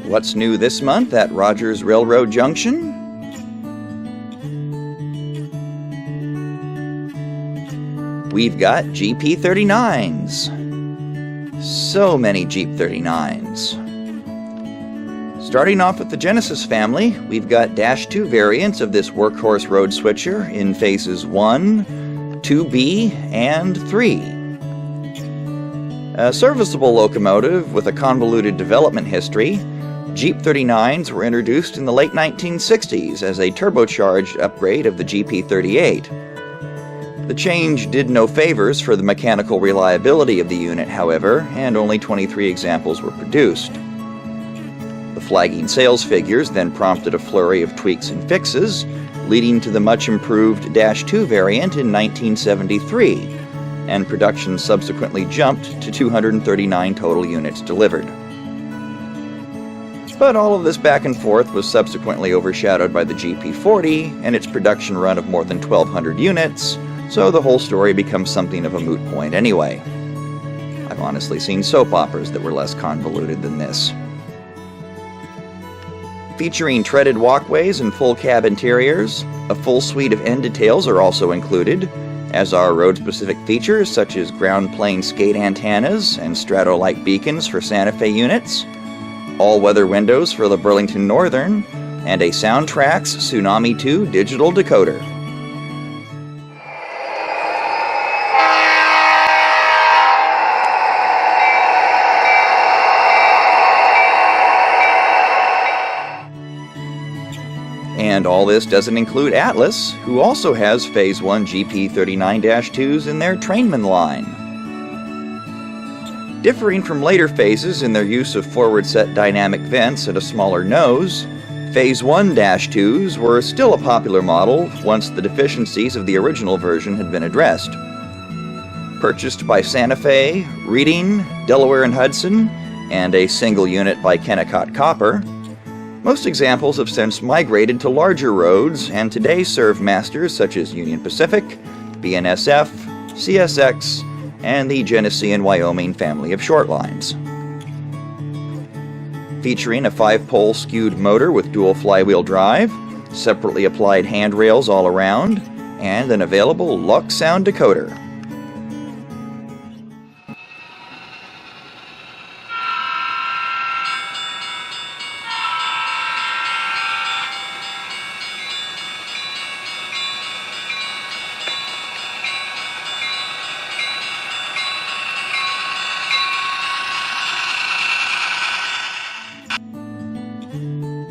What's new this month at Rogers Railroad Junction? We've got GP39s. So many Jeep 39s. Starting off with the Genesis family, we've got Dash 2 variants of this workhorse road switcher in phases 1, 2B, and 3. A serviceable locomotive with a convoluted development history, Jeep 39s were introduced in the late 1960s as a turbocharged upgrade of the GP38. The change did no favors for the mechanical reliability of the unit, however, and only 23 examples were produced. The flagging sales figures then prompted a flurry of tweaks and fixes, leading to the much improved Dash 2 variant in 1973, and production subsequently jumped to 239 total units delivered. But all of this back and forth was subsequently overshadowed by the GP40 and its production run of more than 1,200 units, so the whole story becomes something of a moot point anyway. I've honestly seen soap operas that were less convoluted than this. Featuring treaded walkways and full cab interiors, a full suite of end details are also included, as are road-specific features such as ground plane skate antennas and Strato-like beacons for Santa Fe units, all-weather windows for the Burlington Northern, and a Soundtrax Tsunami 2 digital decoder. And all this doesn't include Atlas, who also has Phase 1 GP39-2s in their Trainman line. Differing from later phases in their use of forward-set dynamic vents and a smaller nose, Phase 1-2s were still a popular model once the deficiencies of the original version had been addressed. Purchased by Santa Fe, Reading, Delaware and Hudson, and a single unit by Kennecott Copper, most examples have since migrated to larger roads and today serve masters such as Union Pacific, BNSF, CSX, and the Genesee and Wyoming family of short lines. Featuring a 5-pole skewed motor with dual flywheel drive, separately applied handrails all around, and an available Lux sound decoder.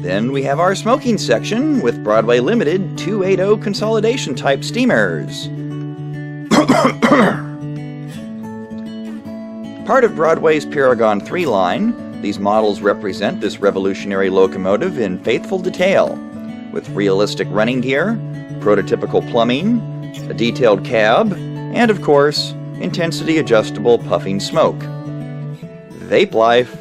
Then we have our smoking section with Broadway Limited 280 consolidation type steamers. Part of Broadway's Paragon 3 line, these models represent this revolutionary locomotive in faithful detail, with realistic running gear, prototypical plumbing, a detailed cab, and of course, intensity adjustable puffing smoke. Vape life.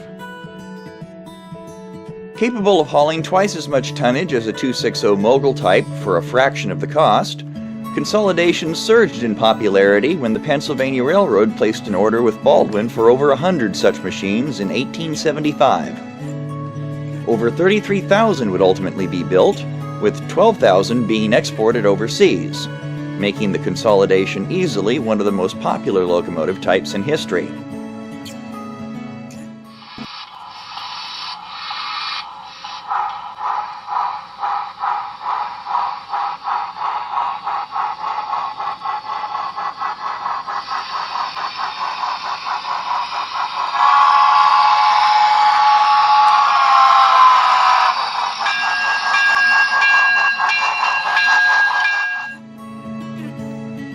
Capable of hauling twice as much tonnage as a 260 Mogul type for a fraction of the cost, consolidation surged in popularity when the Pennsylvania Railroad placed an order with Baldwin for over 100 such machines in 1875. Over 33,000 would ultimately be built, with 12,000 being exported overseas, making the consolidation easily one of the most popular locomotive types in history.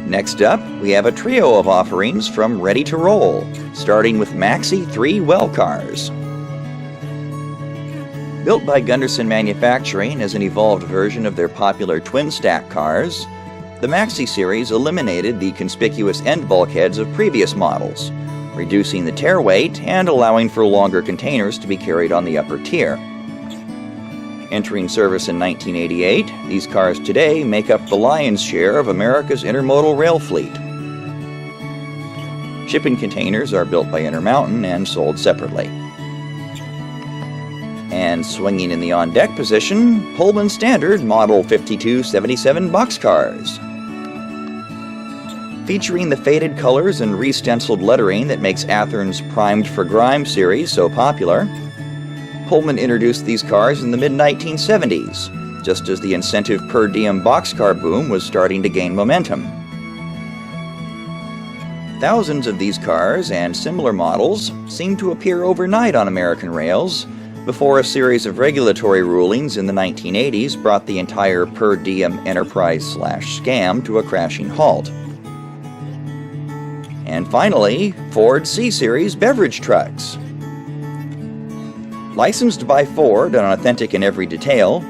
Next up, we have a trio of offerings from Ready to Roll, starting with Maxi 3 well cars. Built by Gunderson Manufacturing as an evolved version of their popular twin-stack cars, the Maxi series eliminated the conspicuous end bulkheads of previous models, reducing the tare weight and allowing for longer containers to be carried on the upper tier. Entering service in 1988, these cars today make up the lion's share of America's intermodal rail fleet. Shipping containers are built by Intermountain and sold separately. And swinging in the on-deck position, Pullman Standard Model 5277 boxcars. Featuring the faded colors and re-stenciled lettering that makes Athearn's Primed for Grime series so popular, Pullman introduced these cars in the mid-1970s, just as the incentive per diem boxcar boom was starting to gain momentum. Thousands of these cars and similar models seemed to appear overnight on American rails before a series of regulatory rulings in the 1980s brought the entire per diem enterprise/scam to a crashing halt. And finally, Ford C-Series beverage trucks. Licensed by Ford and authentic in every detail,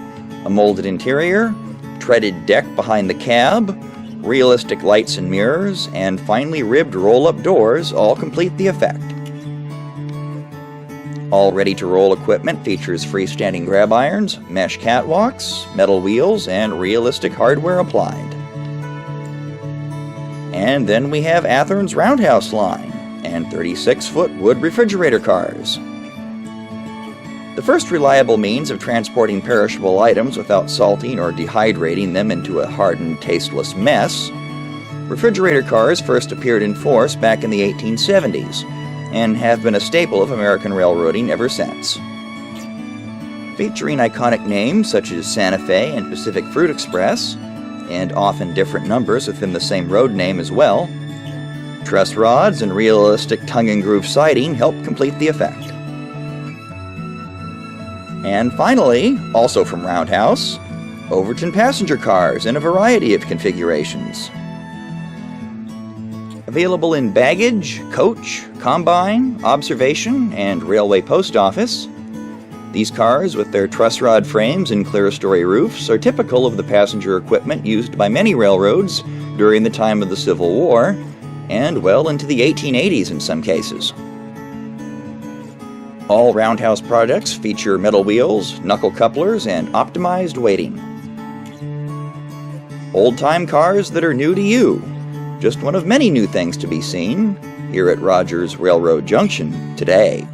a molded interior, treaded deck behind the cab, realistic lights and mirrors, and finely ribbed roll-up doors all complete the effect. All ready-to-roll equipment features freestanding grab irons, mesh catwalks, metal wheels, and realistic hardware applied. And then we have Athearn's Roundhouse line and 36-foot wood refrigerator cars. The first reliable means of transporting perishable items without salting or dehydrating them into a hardened, tasteless mess, refrigerator cars first appeared in force back in the 1870s and have been a staple of American railroading ever since. Featuring iconic names such as Santa Fe and Pacific Fruit Express, and often different numbers within the same road name as well, truss rods and realistic tongue-and-groove siding help complete the effect. And finally, also from Roundhouse, Overton passenger cars in a variety of configurations. Available in baggage, coach, combine, observation, and railway post office, these cars, with their truss rod frames and clerestory roofs, are typical of the passenger equipment used by many railroads during the time of the Civil War, and well into the 1880s in some cases. All Roundhouse products feature metal wheels, knuckle couplers, and optimized weighting. Old-time cars that are new to you, just one of many new things to be seen here at Rogers Railroad Junction today.